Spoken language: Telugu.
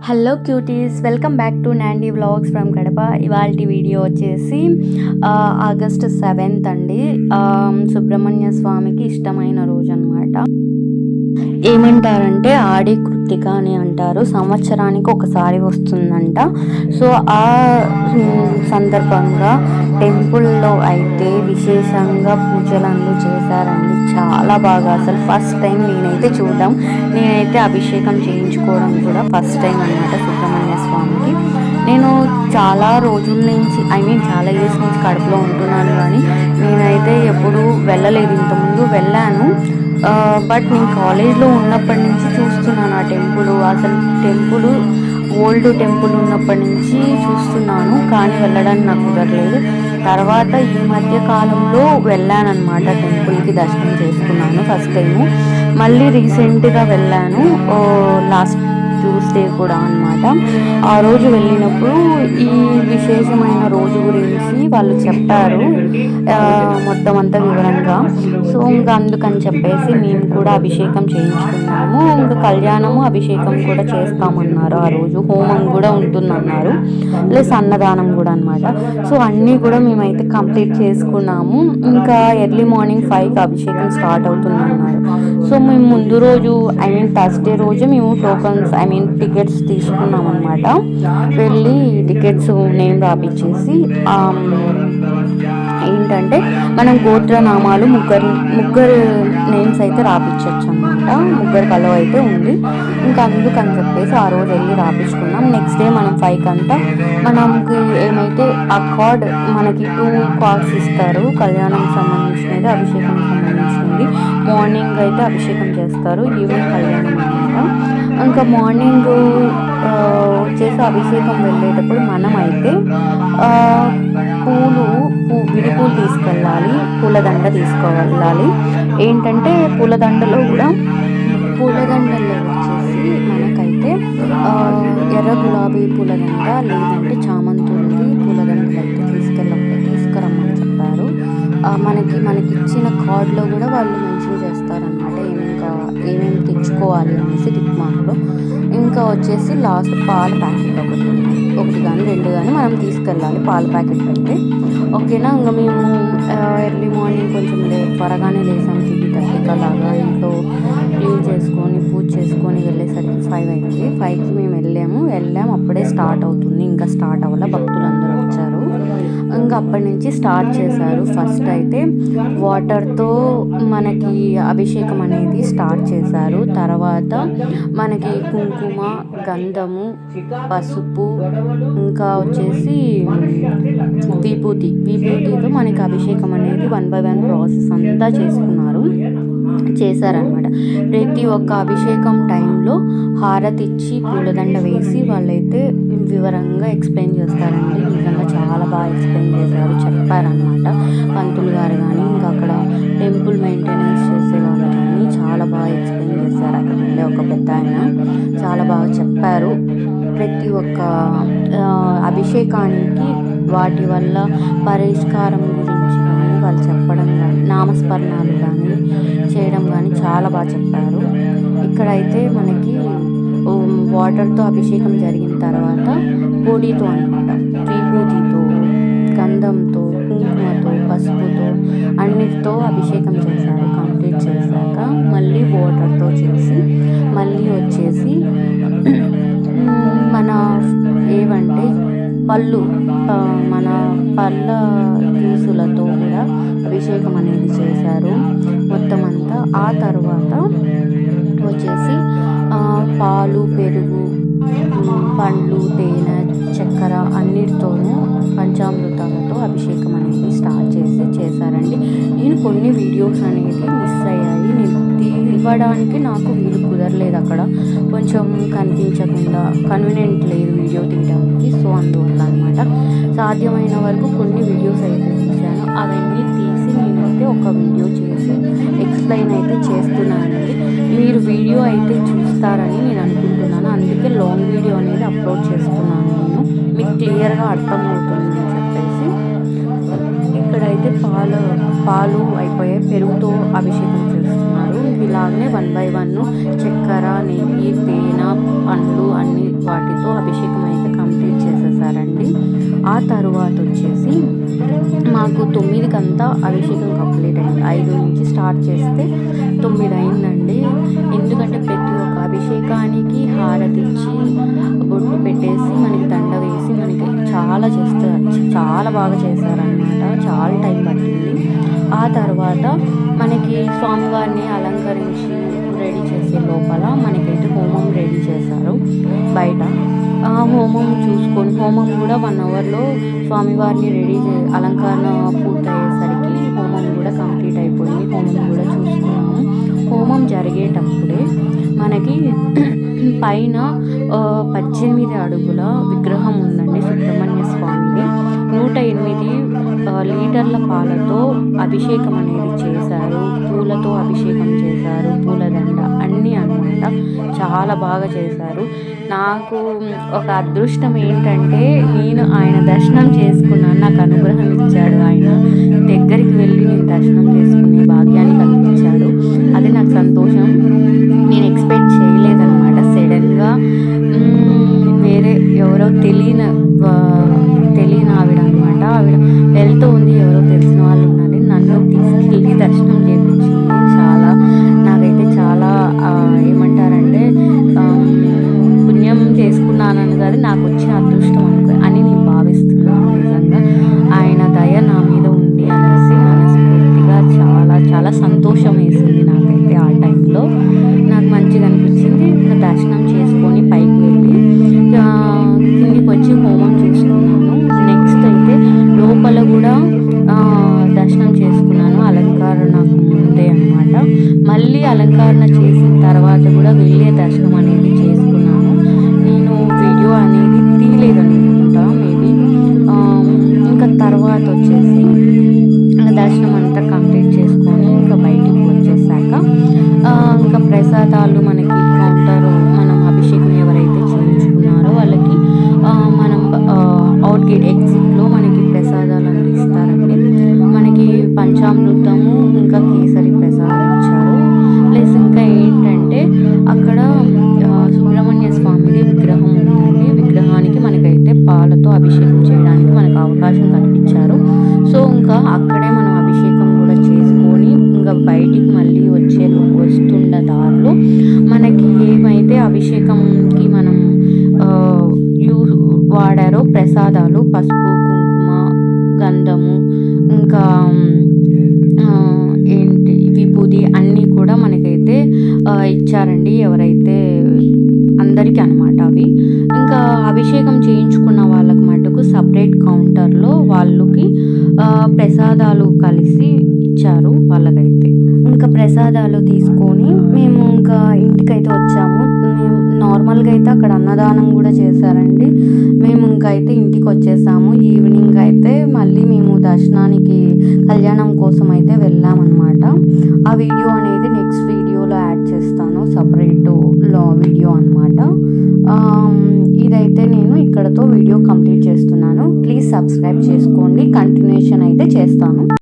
Hello cuties, welcome back to Nandi vlogs from Kadapa. ఇవాల్టి వీడియో వచ్చేసి ఆగస్ట్ 7th అండి. సుబ్రహ్మణ్య స్వామికి ఇష్టమైన రోజు అనమాట. ఏమంటారంటే ఆడి కృత్తిక అని అంటారు. సంవత్సరానికి ఒకసారి వస్తుందంట. సో ఆ సందర్భంగా టెంపుల్లో అయితే విశేషంగా పూజలు చేశారండి. చాలా బాగా, అసలు ఫస్ట్ టైం నేనైతే అభిషేకం చేయించుకోవడం కూడా ఫస్ట్ టైం అనమాట సుబ్రహ్మణ్య స్వామికి. నేను చాలా రోజుల నుంచి చాలా ఇయర్స్ నుంచి కడపలో ఉంటున్నాను, కానీ నేనైతే ఎప్పుడు వెళ్ళలేదు. ఇంతకుముందు వెళ్ళాను, బట్ నేను కాలేజ్లో ఉన్నప్పటి నుంచి చూస్తున్నాను ఆ టెంపుల్. అసలు టెంపుల్ ఓల్డ్ టెంపుల్ ఉన్నప్పటి నుంచి చూస్తున్నాను, కానీ వెళ్ళడానికి నాకు కుదరలేదు. తర్వాత ఈ మధ్య కాలంలో వెళ్ళానన్నమాట, టెంపుల్కి దర్శనం చేసుకున్నాను ఫస్ట్ టైము. మళ్ళీ రీసెంట్గా వెళ్ళాను లాస్ట్ ట్యూస్డే కూడా అనమాట. ఆ రోజు వెళ్ళినప్పుడు ఈ విశేషమైన రోజు గురించి వాళ్ళు చెప్పారు మొత్తం అంతా వివరంగా. సో ఇంకా అందుకని చెప్పేసి మేము కూడా అభిషేకం చేయించుకున్నాము. ఇంకా కళ్యాణము అభిషేకం కూడా చేస్తామన్నారు. ఆ రోజు హోమం కూడా ఉంటుందన్నారు, ప్లస్ అన్నదానం కూడా అనమాట. సో అన్నీ కూడా మేమైతే కంప్లీట్ చేసుకున్నాము. ఇంకా ఎర్లీ మార్నింగ్ 5కి అభిషేకం స్టార్ట్ అవుతుందన్నారు. సో మేము ముందు రోజు థర్స్డే రోజు మేము టోకన్స్ టికెట్స్ తీసుకున్నాం అనమాట. వెళ్ళి టికెట్స్ నేమ్ రాపిచ్చేసి ఏంటంటే మనం గోత్రనామాలు ముగ్గురు నేమ్స్ అయితే రాపించవచ్చు అనమాట. ముగ్గురు కలవ అయితే ఉంది. ఇంకా అందుకని చెప్పేసి ఆ రోజు వెళ్ళి రాపించుకున్నాం. నెక్స్ట్ డే మనం 5కి అంతా మనకి ఏమైతే ఆ కార్డ్ మనకి 2 కార్డ్స్ ఇస్తారు. కళ్యాణం సంబంధించినది, అభిషేకం సంబంధించినది. మార్నింగ్ అయితే అభిషేకం చేస్తారు, ఈవినింగ్ కళ్యాణం అనమాట. ఇంకా మార్నింగ్ వచ్చేసి అభిషేకం వెళ్ళేటప్పుడు మనమైతే విడి పూలు తీసుకెళ్ళాలి, పూలదండ తీసుకెళ్ళాలి. ఏంటంటే పూలదండలో వచ్చేసి మనకైతే ఎర్ర గులాబీ పూలదండ, లేదంటే చామంతులది పూలదండలు అయితే తీసుకురమ్మని చెప్పారు. మనకి ఇచ్చిన కార్డులో కూడా వాళ్ళు మెన్షన్ చేస్తారనమాట ఏమేమి తెచ్చుకోవాలి అనేసి టిక్ మార్క్లో. ఇంకా వచ్చేసి లాస్ట్ పాల ప్యాకెట్ ఒకటి కానీ 2 కానీ మనం తీసుకెళ్ళాలి, పాల ప్యాకెట్ అయితే. ఓకేనా. ఇంకా మేము ఎర్లీ మార్నింగ్ కొంచెం త్వరగానే లేసాం, 3:30 అలాగా. ఇంట్లో క్లీన్ చేసుకొని పూజ చేసుకొని వెళ్ళేసరికి 5 అయింది. 5కి మేము వెళ్ళాము. అప్పుడే స్టార్ట్ అవుతుంది, ఇంకా స్టార్ట్ అవ్వాల, భక్తులందరూ వచ్చారు. ఇంకా అప్పటి నుంచి స్టార్ట్ చేశారు. ఫస్ట్ అయితే వాటర్తో మనకి అభిషేకం అనేది స్టార్ట్ చేశారు. తర్వాత మనకి కుంకుమ, గంధము, పసుపు, ఇంకా వచ్చేసి విభూతితో మనకి అభిషేకం అనేది 1 by 1 ప్రాసెస్ అంతా చేశారనమాట. ప్రతి ఒక్క అభిషేకం టైంలో హారతి ఇచ్చి పూలదండ వేసి వాళ్ళైతే వివరంగా ఎక్స్ప్లెయిన్ చేస్తారండి. నిజంగా చాలా బాగా ఎక్స్ప్లెయిన్ చెప్పారనమాట పంతులు గారు కానీ, ఇంకా అక్కడ టెంపుల్ మెయింటెనెన్స్ చేసే వాళ్ళు కానీ చాలా బాగా ఎక్స్ప్లెయిన్ చేశారు. అక్కడ ఉండే ఒక పెద్ద ఆయన చాలా బాగా చెప్పారు. ప్రతి ఒక్క అభిషేకానికి వాటి వల్ల పరిష్కారం గురించి కానీ వాళ్ళు చెప్పడం కానీ, నామస్మరణాలు కానీ చేయడం కానీ చాలా బాగా చెప్పారు. ఇక్కడైతే మనకి వాటర్తో అభిషేకం జరిగిన తర్వాత పొడితో అనమాట, విభూతితో, గంధంతో, కుంకుమతో, పసుపుతో అన్నిటితో అభిషేకం చేశారు. కంప్లీట్ చేశాక మళ్ళీ వాటర్తో చేసి, మళ్ళీ వచ్చేసి మన మన పళ్ళ జ్యూసులతో కూడా అభిషేకం అనేది చేశారు మొత్తం అంతా. ఆ తర్వాత వచ్చేసి పాలు, పెరుగు, పండ్లు, తేనె, చక్కెర అన్నిటితోనూ పంచామృతాలతో అభిషేకం అనేది స్టార్ట్ చేశారండి. నేను కొన్ని వీడియోస్ అనేది మిస్ అయ్యాయి, నేను ఇవ్వడానికి నాకు వీలు కుదరలేదు. అక్కడ కొంచెం కనిపించకుండా కన్వీనియంట్ లేదు వీడియో తీయడానికి. సో అందువల్ల అనమాట సాధ్యమైన వరకు కొన్ని వీడియోస్ అయితే తీశాను. అవన్నీ తీసి నేనైతే ఒక వీడియో చేసి ఎక్స్ప్లెయిన్ అయితే చేస్తున్నానండి. మీరు వీడియో అయితే చూస్తారని నేను అనుకుంటున్నాను, అందుకే లాంగ్ వీడియో అనేది అప్లోడ్ చేస్తున్నాను. నేను మీకు క్లియర్గా అర్థమవుతుంది అని చెప్పేసి. ఇక్కడైతే పాలు అయిపోయాయి, పెరుగుతో అభిషేకం చేస్తున్నారు. ఇలాగనే 1 by 1 చక్కెర, నెయ్యి, తేనె, పండ్లు అన్ని వాటితో తర్వాత వచ్చేసి మాకు 9కంతా అభిషేకం కంప్లీట్ అయింది. 5 నుంచి స్టార్ట్ చేస్తే 9 అయిందండి. ఎందుకంటే ప్రతి ఒక్క అభిషేకానికి హారతి ఇచ్చి బొట్టు పెట్టేసి మనకి దండ వేసి మనకి చాలా బాగా చేశారనమాట. చాలా టైం పట్టింది. ఆ తర్వాత మనకి స్వామివారిని అలంకరించి రెడీ చేసే లోపల మనకైతే హోమం రెడీ చేశారు బయట. హోమం చూసుకొని హోమం కూడా 1 అవర్లో స్వామివారిని అలంకరణ పూర్తయ్యేసరికి హోమం కూడా కంప్లీట్ అయిపోయింది. హోమం కూడా చూసుకున్నాము. హోమం జరిగేటప్పుడే మనకి పైన 18 అడుగుల విగ్రహం ఉందండి సుబ్రహ్మణ్య స్వామిది. 108 లీటర్ల పాలతో అభిషేకం అనేది చేశారు. పూలతో అభిషేకం చేశారు. పూలదండ అన్నీ అన్నమాట. చాలా బాగా చేశారు. నాకు ఒక అదృష్టం ఏంటంటే నేను ఆయన దర్శనం చేసుకున్నాను. నాకు అనుగ్రహం ఇచ్చాడు. ఆయన దగ్గరికి వెళ్ళి నేను దర్శనం చేసుకునే భాగ్యాన్ని కల్పించాడు. అది నాకు సంతోషం. నేను ఎక్స్పెక్ట్ చేయలేదన్నమాట. సడన్గా వేరే ఎవరో తెలియని ఆవిడ అనమాట. ఆవిడ వెళ్తూ ఉంది. ఎవరో తెలిసిన వాళ్ళు ఉన్నారని నన్ను తీసుకెళ్ళి దర్శనం చేయించింది. నాకైతే చాలా ఏమంటారంటే పుణ్యం చేసుకున్నానని కాదు, నాకు వచ్చిన అదృష్టం అని నేను భావిస్తున్నాను. నిజంగా ఆయన దయ నా మీద ఉంది అనేసి మనస్ఫూర్తిగా చాలా సంతోషం వేసింది నాకైతే. ఆ టైంలో నాకు మంచిగా అనిపించింది. ఇంకా దర్శనం చేసుకొని పైకి వెళ్ళి కిందికి వచ్చి హోమం చూసుకున్నాను. నెక్స్ట్ అయితే లోపల కూడా దర్శనం చేసుకున్నాను అలంకరణకు ముందే అనమాట. మళ్ళీ అలంకరణ చేసిన తర్వాత కూడా వెళ్ళే దర్శనం అనేది చేసుకున్నాను. నేను వీడియో అనేది తీయలేదనుకుంటా మేబీ. ఇంకా తర్వాత వచ్చేసి దర్శనం అంతా కంప్లీట్ చేసుకొని ఇంకా బయటికి వచ్చేసాక ఇంకా ప్రసాదాలు మనకి కౌంటరు మనం అభిషేకం ఎవరైతే చేయించుకున్నారో వాళ్ళకి మనం అవుట్ గేట్ ఎగ్జిట్లో మనకి ప్రసాదాలు అందిస్తారండి. మనకి పంచామృతము ఇంకా కేసరి ప్రసాదం ఇచ్చారు. ప్లస్ ఇంకా ఏంటంటే అక్కడ సుబ్రహ్మణ్య స్వామిది విగ్రహం ఉందండి. విగ్రహానికి మనకైతే పాలతో అభిషేకం చేయడానికి మనకు అవకాశం కల్పించారు. సో ఇంకా అక్కడే మనం అభిషేకం కూడా చేసుకొని ఇంకా బయటికి మళ్ళీ వస్తున్న దారిలో మనకి ఏమైతే అభిషేకంకి మనం వాడారో ప్రసాదాలు పసుపు, కుంకుమ, గంధము ఇంకా విభూది అన్నీ కూడా మనకైతే ఇచ్చారండి. ఎవరైతే అందరికీ అనమాట అవి. ఇంకా అభిషేకం చేయించుకున్న వాళ్ళకి మటుకు సపరేట్ కౌంటర్లో వాళ్ళకి ప్రసాదాలు కలిసి ఇచ్చారు వాళ్ళకైతే. ఇంకా ప్రసాదాలు తీసుకొని మేము ఇంకా ఇంటికైతే వచ్చాము. మేము నార్మల్గా అయితే అక్కడ అన్నదానం కూడా చేశారండి. మేము ఇంకా అయితే ఇంటికి వచ్చేసాము. ఈవినింగ్ అయితే మళ్ళీ మేము దర్శనానికి కళ్యాణం కోసం అయితే వెళ్ళామన్నమాట. ఆ వీడియో అనేది నెక్స్ట్ వీడియోలో యాడ్ చేస్తాను. సపరేట్ వీడియో అనమాట. ఇదైతే నేను ఇక్కడతో వీడియో కంప్లీట్ చేస్తున్నాను. ప్లీజ్ సబ్స్క్రైబ్ చేసుకోండి. కంటిన్యూషన్ అయితే చేస్తాను.